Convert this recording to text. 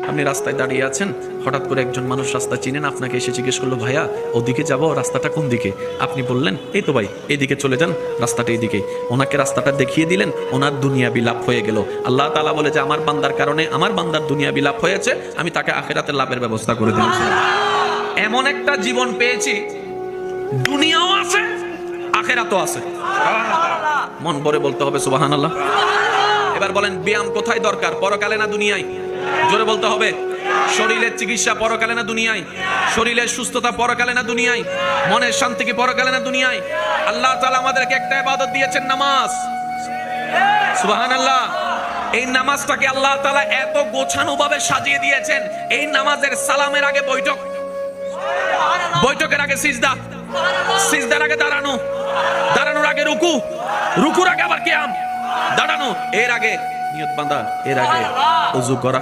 আপনি রাস্তায় দাঁড়িয়ে আছেন, হঠাৎ করে একজন মানুষ রাস্তা চিনেন, আপনাকে এসে জিজ্ঞেস করলো, ভাইয়া ওদিকে যাবো, রাস্তাটা কোন দিকে? আপনি বললেন, এই তো ভাই এইদিকে চলে যান, রাস্তাটা এইদিকে। ওনাকে রাস্তাটা দেখিয়ে দিলেন, ওনার দুনিয়া বিলাপ হয়ে গেল। আল্লাহ তাআলা বলে যে আমার বান্দার কারণে আমার বান্দার দুনিয়া বিলাপ হয়েছে, আমি তাকে আখিরাতের লাভের ব্যবস্থা করে দিয়েছি। এমন একটা জীবন পেয়েছি, দুনিয়াও আছে আখিরাতও আছে। মন ভরে বলতে হবে সুবহানাল্লাহ। এবার বলেন, ব্যায়াম কোথায় দরকার, পরকালে না দুনিয়ায়? জোরে বলতে হবে। শরীরের চিকিৎসা পরকালে না দুনিয়ায়? শরীরের সুস্থতা পরকালে না দুনিয়ায়? মনের শান্তি কি পরকালে না দুনিয়ায়? আল্লাহ তাআলা আমাদেরকে একটা ইবাদত দিয়েছেন, নামাজ। সুবহানাল্লাহ। এই নামাজটাকে আল্লাহ তাআলা এত গোছানো ভাবে সাজিয়ে দিয়েছেন। এই নামাজের সালামের আগে বৈঠক, বৈঠকের আগে সিজদা, সিজদার আগে দাঁড়ানো, দাঁড়ানোর আগে রুকু, রুকুর আগে আবার কিয়াম, দাঁড়ানো, এর আগে নিয়ত বাঁধা, এর আগে ওযু করা।